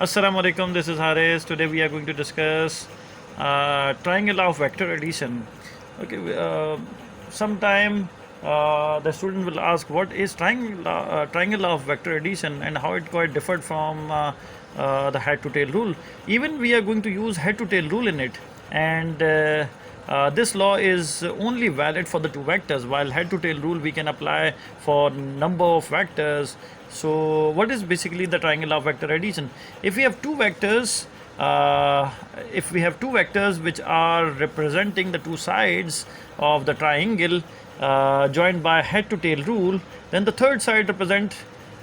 Assalamu alaikum, this is Haris. Today we are going to discuss triangle of vector addition. Okay, sometime the student will ask what is triangle of vector addition and how it quite differed from the head to tail rule. Even we are going to use head to tail rule in it, and this law is only valid for the two vectors, while head to tail rule we can apply for number of vectors. So what is basically the triangle of vector addition? If we have two vectors, which are representing the two sides of the triangle joined by head to tail rule, then the third side represent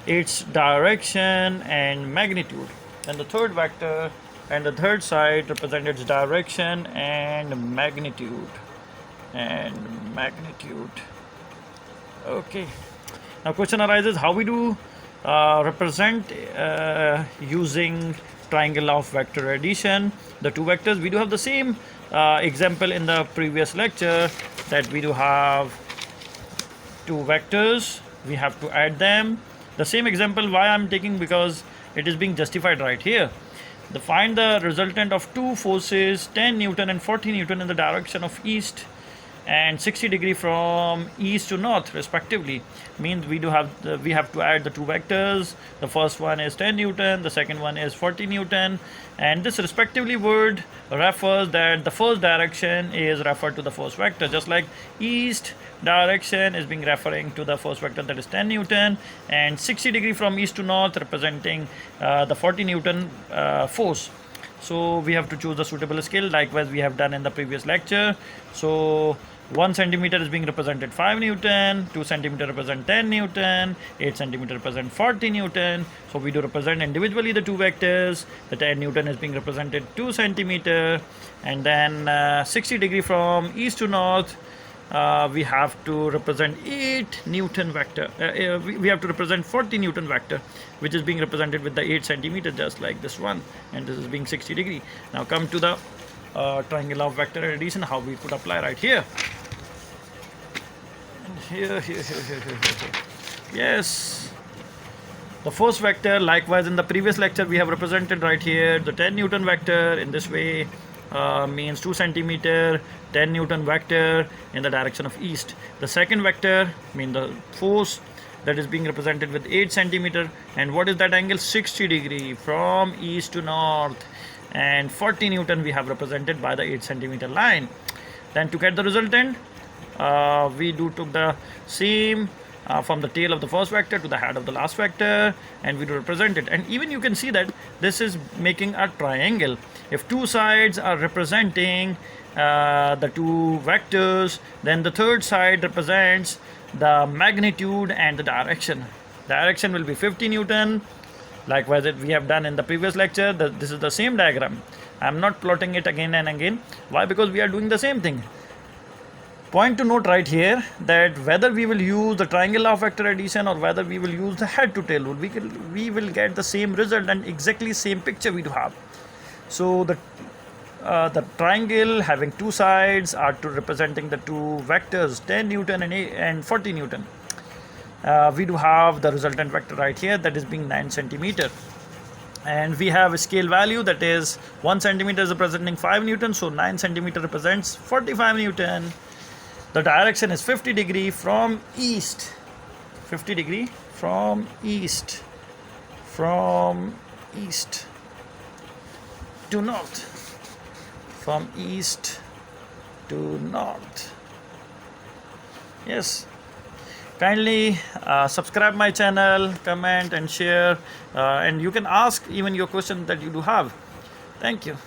its direction and magnitude. Then the third vector and the third side represent its direction and magnitude. Okay. Now question arises, how we do represent using triangle of vector addition the two vectors. We do have the same example in the previous lecture, that we do have two vectors, we have to add them. The same example why I'm taking, because it is being justified right here. Find the resultant of two forces 10 Newton and 40 Newton in the direction of east and 60 degree from east to north respectively. Means we have to add the two vectors. The first one is 10 Newton, the second one is 40 Newton, and this respectively word refers that the first direction is referred to the first vector, just like east direction is being referring to the first vector, that is 10 Newton, and 60 degree from east to north representing the 40 Newton force. So we have to choose the suitable scale, likewise we have done in the previous lecture. So 1 centimeter is being represented 5 Newton, 2 centimeter represent 10 Newton, 8 centimeter represent 40 Newton. So we do represent individually the two vectors. The 10 Newton is being represented 2 centimeter, and then 60 degree from east to north we have to represent 8 Newton vector. We have to represent 40 Newton vector, which is being represented with the 8 centimeter, just like this one, and this is being 60 degree. Now come to the triangle of vector addition, how we could apply right here. And here. Yes. The first vector, likewise in the previous lecture we have represented right here the 10 Newton vector in this way. Means 2 centimeter 10 Newton vector in the direction of east. The second vector means the force that is being represented with 8 centimeter, and what is that angle? 60 degree from east to north, and 40 Newton we have represented by the 8 centimeter line. Then to get the resultant, we took the same from the tail of the first vector to the head of the last vector, and we do represent it. And even you can see that this is making a triangle. If two sides are representing the two vectors, then the third side represents the magnitude and the direction. Direction will be 50 Newton. Likewise we have done in the previous lecture. This is the same diagram. I am not plotting it again and again. Why? Because we are doing the same thing. Point to note right here, that whether we will use the triangle of vector addition or whether we will use the head to tail rule, we will get the same result and exactly same picture we do have. So the triangle having two sides are representing the two vectors 10 Newton and 40 Newton. We do have the resultant vector right here, that is being 9 centimeter, and we have a scale value, that is 1 centimeter is representing 5 Newton, so 9 centimeter represents 45 Newton. The direction is 50 degree from east. 50 degree from east to north. From east to north. Yes. Kindly subscribe my channel, comment and share, and you can ask even your question that you do have. Thank you.